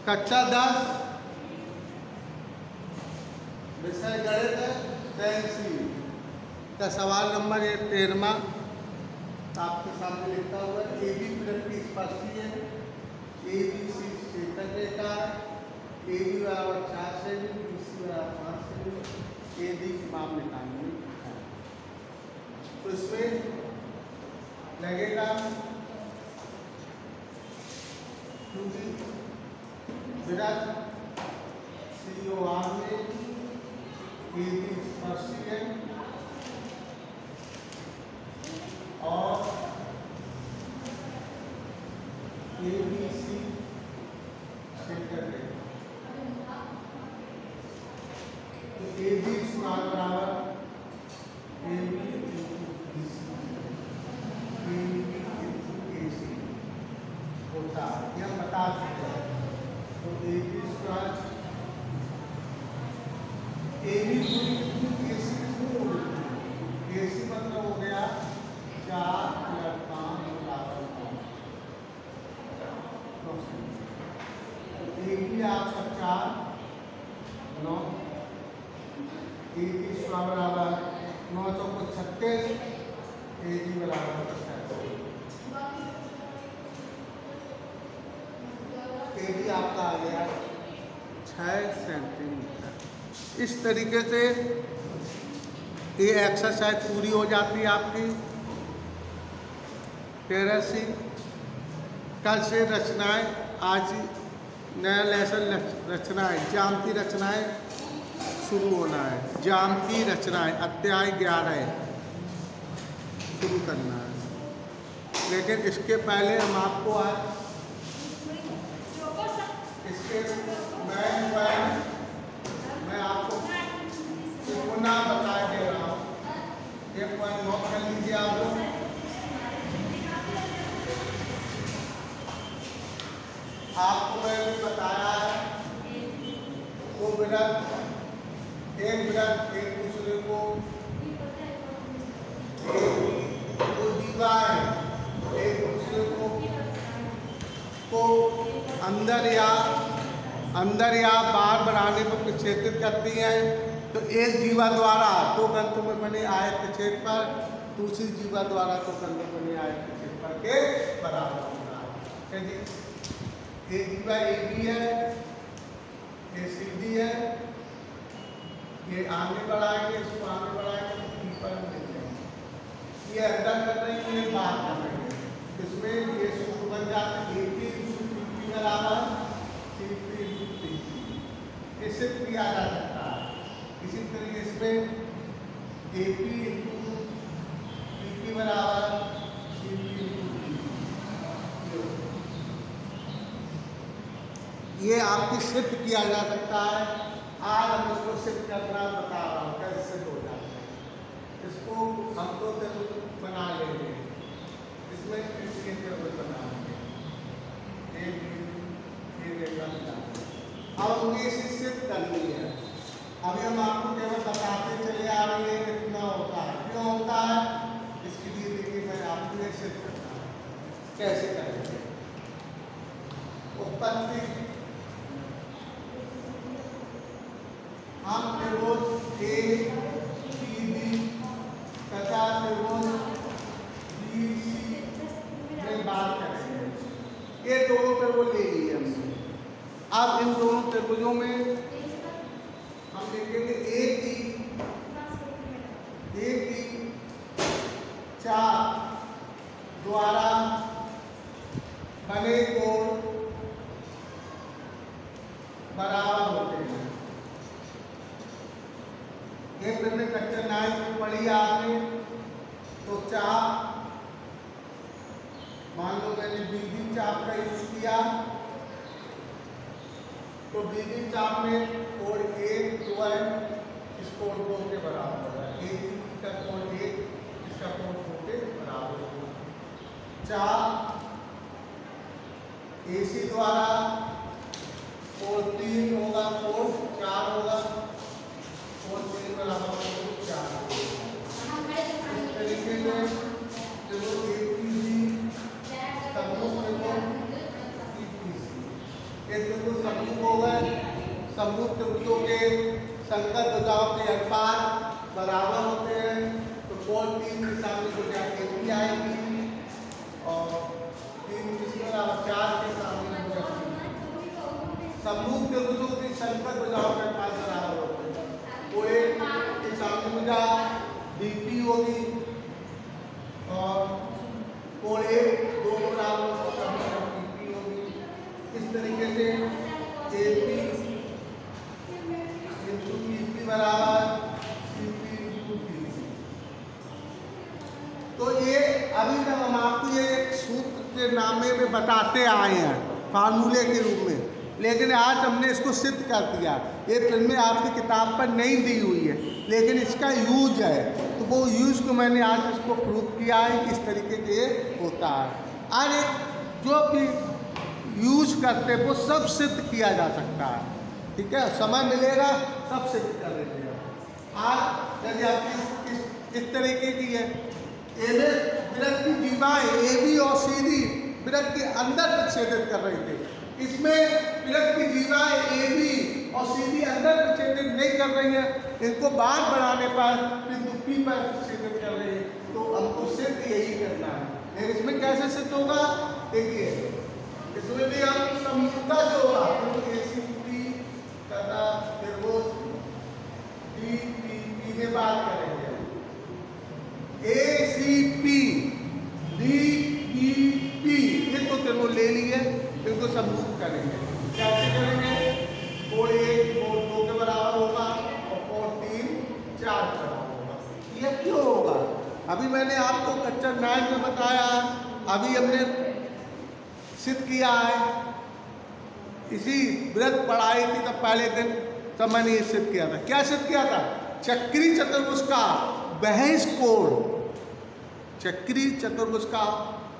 कक्षा 10 विषय गणित है तहसील का सवाल नंबर 13वां आपके सामने लिखा हुआ है। ए बी प्लस की स्पष्टी है। ए बी सी क्षेत्रफल रेखा है। ए बी बराबर 4 सेमी, बी सी बराबर 5 सेमी, ए डी की माप निकालनी है। तो इसमें लगेगा क्योंकि विरत सी ओ आर में ए बी स्पष्टी है और ए बी सी क्षेत्रफल है। तो ए बी स्क्वायर बराबर A B into B C, A B into A C होता है, ये हम बता चुके हैं। तो A B square A B into A C A C मतलब हो गया 4 + 5 बराबर 9। ए बी आपका 4 9, ए बी स्क्वायर बराबर 9 चौको 36, ए बी बराबर 85। ए बी आपका आ गया 6 सेंटीमीटर। इस तरीके से ये एक्सरसाइज पूरी हो जाती है आपकी। 13वीं कल से रचनाएं, आज नया लेसन रचनाएं, ज्यामितीय रचनाएं शुरू होना है। ज्यामितीय रचनाएं अध्याय 11 शुरू करना है। लेकिन इसके पहले हम आपको आज इसके मैं आपको पुनः बता दे रहा हूँ। एक पॉइंट नोट कर लीजिए आप लोग। आपको मैंने बताया है वो विरत एक दूसरे को दो दीवार एक दूसरे को अंदर या बाहर बनाने पर प्रक्षेपित करती हैं। तो एक जीवा द्वारा दो घंटों में बने आयत के क्षेत्रफल दूसरी जीवा द्वारा दो घंटों में बने आयत के क्षेत्रफल के बराबर होता है। ये जीवा ए बी है, ये सी डी है, ये आगे बढ़ाएंगे, इसको आगे बढ़ाएंगे तो पर मिल जाएंगे। ये अंदर कर रहे हैं, ये बाहर कर रहे हैं। इसमें ये सूत्र बन जाता है ए पी पी बराबर सी पी टी। इससे किया जा सकता है। इसी तरीके से A P into P P बराबर सी पी इंटू टी। ये आपकी सिद्ध किया जा सकता है। आज हम इसको सिद्ध करना बता रहा हूँ कैसे सिद्ध हो जाता है। इसको हम तो बना लेंगे, इसमें इसके टेबल बना लेंगे। अब हमें इसे सिद्ध करनी है। अभी हम आपको केवल बताते चले आ रहे हैं कितना होता है, क्यों होता है, इसके लिए देखिए मैं आपको सिद्ध करना है। कैसे करेंगे? उत्पत्ति हम त्रिभुज ए सी डी तथा त्रिभुज बी सी में बात करेंगे। ये दोनों त्रिभुज ले लिए हमने। अब इन दोनों त्रिभुजों में हम लिखेंगे एक ही 4 द्वारा बने कोण बराबर होते हैं। ये फिर कच्चा 9 में पढ़ी आपने। तो चाप मान लो मैंने बीबी चाप का यूज किया, तो बीबी चाप में कोण 1 जो है इस कोण 2 के बराबर है। ए का कोण 1, इसका कोण 2 के बराबर होगा। चाप ए सी द्वारा कोण 3 होगा, कोण 4 होगा, कोण 3 बराबर कोण 4 होगा। इस तरीके से जो ए पी सी सब लोग ये देखो सब समरूप त्रिभुजों के संगत भुजाओं के अनुपात बराबर होते हैं, तो कोण 3 दिशा में भुजा AB आएगी और 3 दिशा 4 के सामने भुजा समरूप त्रिभुजों की संगत भुजाओं के अनुपात बराबर होते हैं। कोण 1 के सामने भुजा DP होगी और कोण 1 2 बराबर DP होगी। इस तरीके से AP इंटू PP बराबर CP इंटू PP। तो ये अभी तक हम आपको ये एक सूत्र के नामे में बताते आए हैं फार्मूले के रूप में, लेकिन आज हमने इसको सिद्ध कर दिया। ये फिल्में आपकी किताब पर नहीं दी हुई है, लेकिन इसका यूज है, तो वो यूज को मैंने आज इसको प्रूव किया है कि इस तरीके के होता है। आज जो भी यूज करते वो सब सिद्ध किया जा सकता है, ठीक है, समय मिलेगा सब सिद्ध कर लेंगे। आज यदि आपकी इस तरीके की है, वृत्त की जीवाएं AB और CD वृत्त के अंदर प्रक्षेपित कर रही थी। इसमें वृत्त की जीवाएं AB और CD अंदर प्रक्षेपित नहीं कर रही है, इनको बाहर बढ़ाने पर बिंदु P पर प्रक्षेपित कर रही है। तो हमको सिद्ध यही करना है, लेकिन इसमें कैसे सिद्ध होगा देखिए, इसमें भी हम समरूपता जो होगा तो ACP तथा त्रिभुज DPP में बात करेंगे। ACP DPP ये तो त्रिभुज ले लिए, इनको समरूप करेंगे। कैसे करेंगे? कोण 1 कोण 2 के बराबर होगा और कोण 3 4 के बराबर होगा। ये क्यों होगा? अभी मैंने आपको कक्षा 9 में बताया, अभी हमने सिद्ध किया है। इसी वृत्त पढ़ाई थी तब पहले दिन तब मैंने ये सिद्ध किया था। क्या सिद्ध किया था? चक्री चतुर्भुज का बहिष कोण, चक्री चतुर्भुज का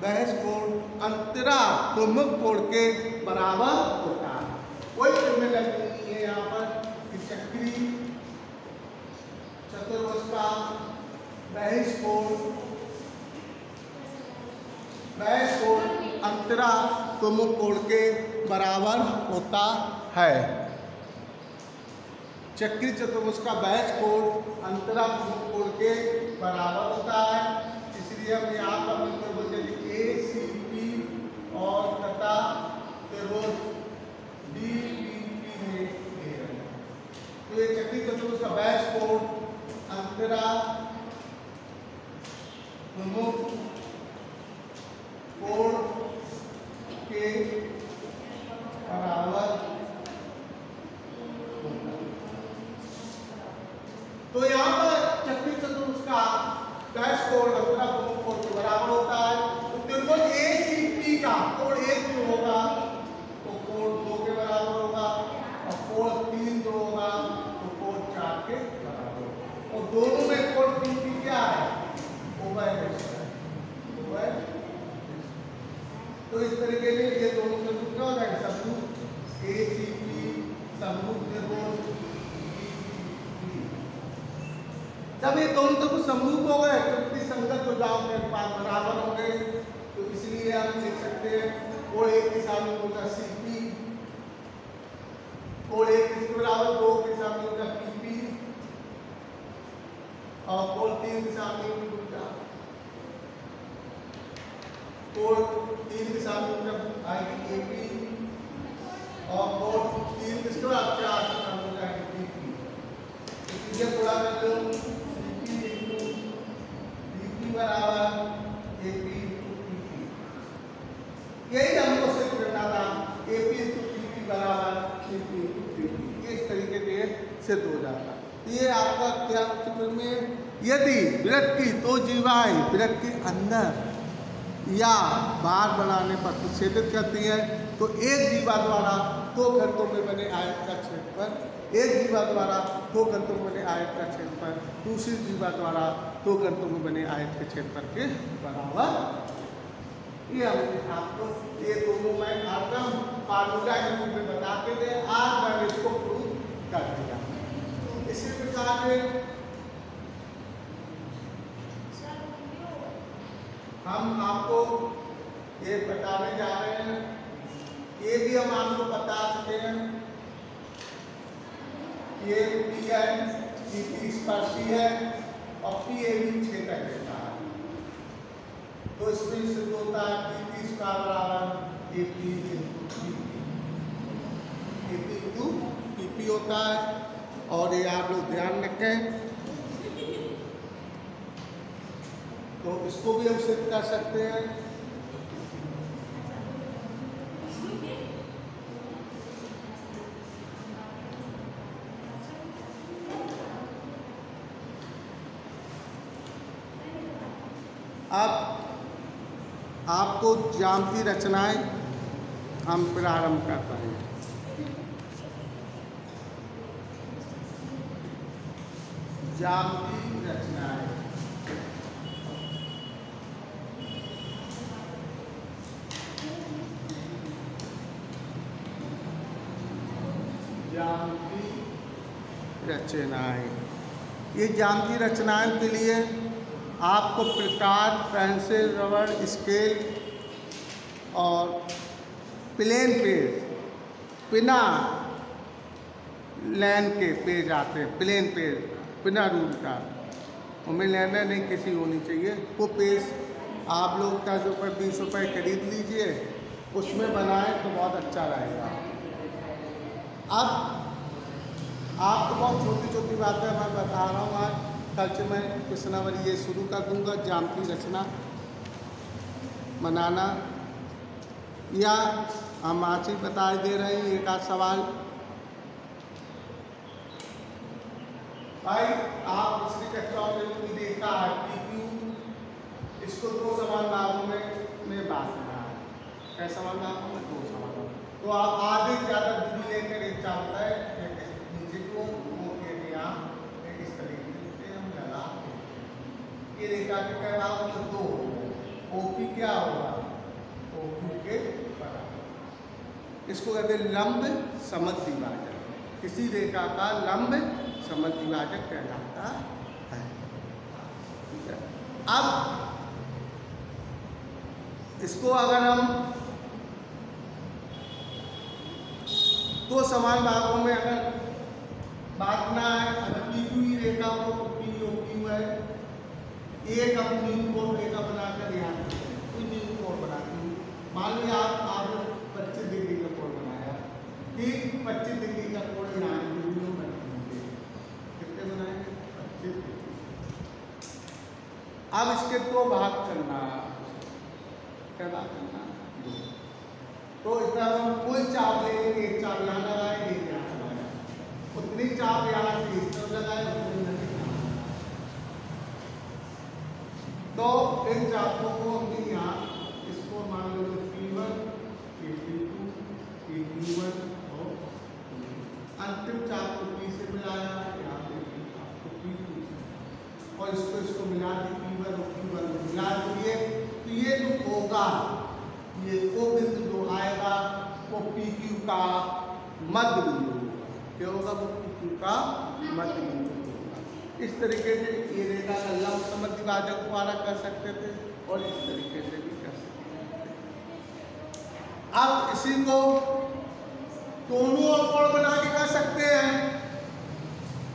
बहिष कोण अंतरा प्रमुख कोण के बराबर होता है। कोई फिल्में नहीं है यहाँ पर कि चक्री चतुर्भुज का बहिष कोण अंतरा प्रमुख कोण के बराबर होता है। चक्री चतुर्भुज का बहिष कोण अंतरा प्रमुख कोण के बराबर होता है, इसलिए हम यहाँ पर त्रिभुज ACP और तथा त्रिभुज DPP में दे रहे हैं। तो ये चक्री चतुर्भुज का बहिष कोण अंतरा प्रमुख कोण के बराबर होता है। तो यहाँ पर चक्री चतुर्भुज का बहिष कोण अंतरा प्रमुख कोण के बराबर होता है। तो त्रिभुज ACP का कोण 1 जो होगा तो कोण 2 के बराबर होगा और कोण 3 जो होगा तो कोण 4 के बराबर होगा। और दोनों में कोण PP क्या है? उभयनिष्ठ है। तो इस तरीके से ये दोनों त्रिभुज क्या हो जाएगा? समरूप ACP समरूप त्रिभुज DPP। जब ये दोनों त्रिभुज समरूप हो गए तो इनकी संगत भुजाओं के अनुपात बराबर हो गए, तो इसलिए हम लिख सकते हैं कोण 1 के सामने भुजा CP, कोण 1 किसके बराबर? 2 के सामने भुजा PP और कोण 3 के सामने भुजा कोण 3 के सामने भुजा आएगी AP और कोण 3 किसके बराबर? 4 के सामने भुजा आएगी DP। इसलिए गुणा कर लो CP इंटू DP बराबर AP इंटू PP। यही हमको सिद्ध करना था, AP इंटू PP बराबर CP इंटू PP। ये इस तरीके से सिद्ध हो जाता। ये आपका क्या चित्र में, यदि वृत्त की दो जीवाएं वृत्त के अंदर या बाहर बनाने पर प्रक्षेपित करती है, तो एक जीवा द्वारा दो खंडों में बने आयत का क्षेत्रफल, एक जीवा द्वारा दो खंडों में बने आयत का क्षेत्रफल दूसरी जीवा द्वारा दो खंडों में बने आयत के क्षेत्रफल के बराबर। ये हमने आपको ये दोनों मैं आगम फार्मूला के रूप में बता के दे, आज मैंने इसको प्रूव कर दिया। इसी प्रकार से हम आपको ये बताने जा रहे हैं, ये भी हम आपको बता चुके हैं ये पी है, पी स्पर्शी है और पी ए भी छेदक रेखा है। तो इसमें सिद्ध होता है पी स्क्वायर बराबर A P into P P होता है। और ये आप लोग ध्यान रखें, तो इसको भी हम सिद्ध कर सकते हैं। अब आपको ज्यामितीय रचनाएं हम प्रारंभ कर रहे हैं। ज्यामितीय रचनाएं, ज्यामितीय रचनाएं, ये ज्यामितीय रचनाएं के लिए आपको प्रकार, पेंसिल, रबड़, स्केल और प्लेन पेज, बिना लाइन के पेज आते हैं, प्लेन पेज बिना रूल का, उनमें लेना नहीं किसी होनी चाहिए। वो पेज आप लोग 10 रुपये 20 रुपये खरीद लीजिए, उसमें बनाएं तो बहुत अच्छा रहेगा। अब आपको बहुत छोटी छोटी बातें मैं बता रहा हूँ। आज कल से मैं प्रश्नावली ये शुरू कर दूंगा, ज्यामितीय रचना बनाना, या हम आज ही बता दे रहे हैं एक आध सवाल। भाई आप पिछली कक्षाओं में भी देखा है PQ, इसको 2 समान भागों में बांटना है। कैसे समान भागों में? 2 समान। तो आप आधे ज़्यादा दूरी लेकर एक चाहता है नीचे को यहाँ इस तरीके से हम लगा, ये रेखा के कहना मतलब 2 OP क्या होगा? OQ के बराबर। इसको कहते हैं लंब समद्विभाजक। किसी रेखा का लंब समद्विभाजक कहलाता है। अब इसको अगर हम 2 समान भागों में अगर बांटना है, अगर PQ रेखा को POQ है, एक हम न्यूकोण रेखा बनाकर यहाँ कोई न्यूकोण बनाती हूँ। मान लीजिए आप 25 डिग्री का कोण बनाया, ठीक 25 डिग्री का कोण यहाँ कितने बनाएंगे? 25 डिग्री। अब इसके 2 भाग करना, क्या भाग करना? 2। तो इसमें हम कोई चाप लेंगे, एक चाप यहाँ लगाए, एक यहाँ लगाए, उतनी चाप यहाँ से इस तरफ लगाए, उतनी तो इन चापों को हमने यहाँ इसको मान लो P1, P2, P1 और अंतिम चाप को P से मिलाया, यहाँ पे आपको P2 और इसको मिला दी P1 और P1 मिला दिए। तो ये जो होगा, ये वो बिंदु जो आएगा वो PQ का मध्य बिंदु होगा। क्या होगा? वो PQ का मध्य बिंदु। इस तरीके से ये रेखा का लंब समद्विभाजक द्वारा कर सकते थे और इस तरीके से भी कर सकते थे। अब इसी को दोनों ओर कोण बना के कर सकते हैं।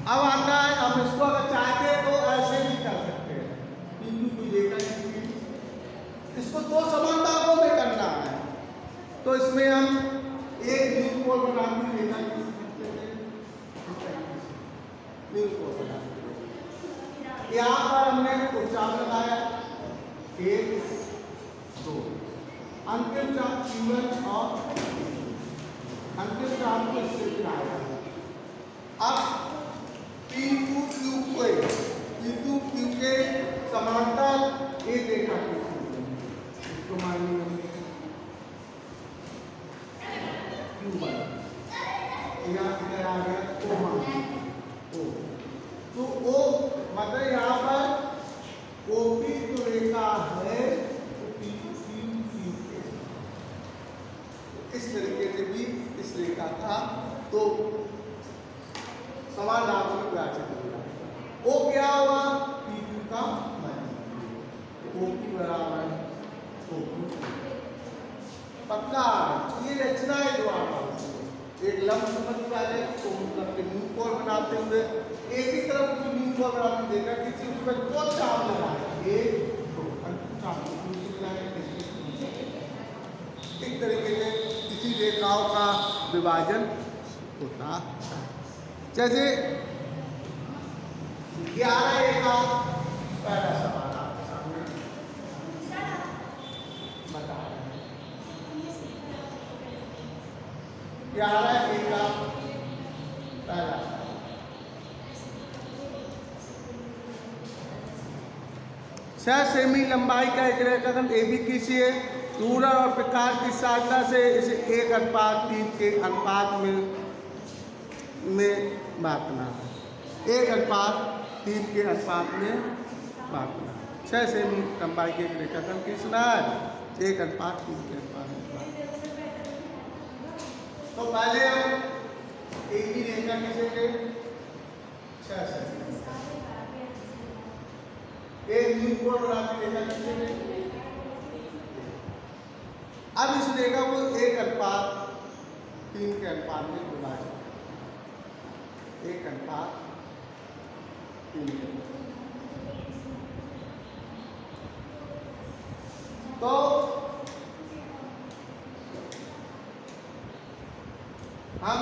अब आता है, हम इसको अगर चाहते हैं तो ऐसे भी कर सकते हैं। PQ की रेखा इसको 2 समान भागों में करना है, तो इसमें हम एक न्यूकोण बना के रेखा कर सकते हैं। न्यूकोण बना यहाँ पर हमने कुछ चाप लगाया, 1 2, अंतिम चाप P1 और अंतिम चाप को इससे मिलाया। अब P2Q के समांतर एक रेखा इसको मान लीजिए Q1, यहाँ किधर आ गया? O मान O। तो O मतलब यहाँ पर OP जो रेखा है तो PQ इस तरीके से भी इस रेखा का तो समान भागों में विभाजित होगा। O क्या होगा? PQ का मध्य। OP बराबर OQ। पक्का ये रचना है जो आप एक लंब समद्विभाजक को मतलब न्यूकोण बनाते हुए एक ही तरफ कोई न्यूक्लियर बनाते देखा किसी उसमें दो चाप लगाए, एक दो चाप इस तरीके से किसी रेखाओं का विभाजन होता है। जैसे 11 रेखा, पहला सवाल आपके सामने बता रहे हैं 11 रेखा, पहला 6 सेमी लंबाई का एक रेखाखंड AB किसी दूर और प्रकार की सहायता से इसे 1:3 के अनुपात में बांटना है, 1:3 के अनुपात में बांटना है। 6 सेमी लंबाई के एक रेखाखंड खींचना है, 1:3 के अनुपात में बांटना। तो पहले हम AB रेखा खींचेंगे 6 सेमी, एक न्यूक्लियर बनाती रेखा खींचेंगे। अब इस रेखा को 1:3 के अनुपात में विभाजित, 1:3 के। तो हम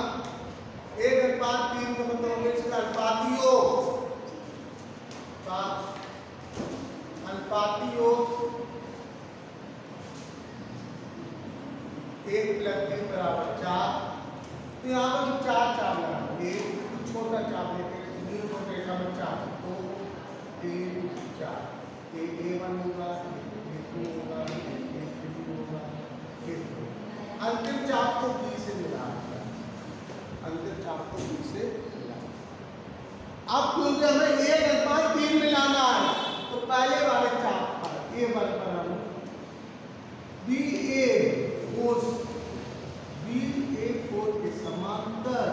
1:3 को बताओगे इसका अनुपातियों एक प्लस 3 बराबर 4। तो यहाँ पर जो 4 चाप लगाएंगे, कुछ छोटा चाप लेते हैं, न्यूक्लियर रेखा में 4, 2 3 4, A1 होगा, A2 होगा, A3 होगा, A4। अंतिम चाप को B से मिलाना, अंतिम चाप को B से मिलाना। अब क्योंकि हमें 1:3 मिलाना है, तो पहले वाले चाप पर A1 पर हम BA4 के समांतर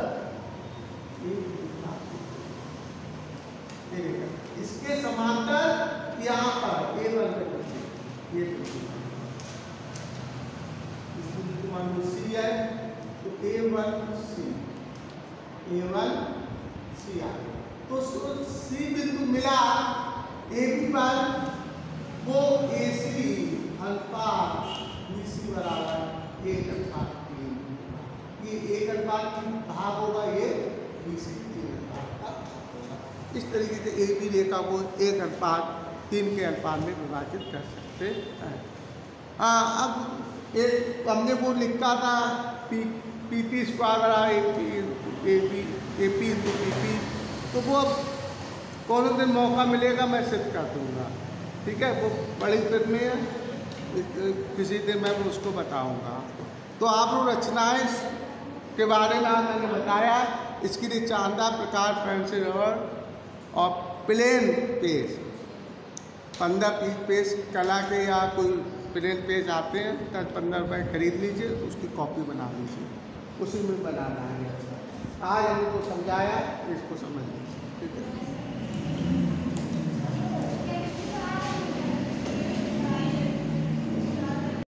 इसके समांतर यहाँ पर A1 ये मान लो C है, तो A1C आ गया। तो C बिंदु मिला AB पर, वो AC अनुपात BC बराबर 1:3। ये 1:3 भाग होगा, ये BC 3:3 का होगा। इस तरीके से AB रेखा को 1:3 के अनुपात में विभाजित कर सकते हैं। अब एक हमने वो लिखा था PP square AP into PP, तो वो कौन दिन मौका मिलेगा मैं सिद्ध कर दूंगा, ठीक है। वो बड़ी फिल्म में किसी दिन मैं उसको बताऊंगा। तो आप लोग रचनाएं के बारे में मैंने बताया, इसके लिए चांदा प्रकार पेंसिल रबर और प्लेन पेज 15-20 पेज कला के या कोई प्लेन पेज आते हैं, 10-15 रुपये खरीद लीजिए, उसकी कॉपी बना लीजिए, उसी में बनाना है। आज हमने को समझाया, इसको समझ लीजिए, ठीक है।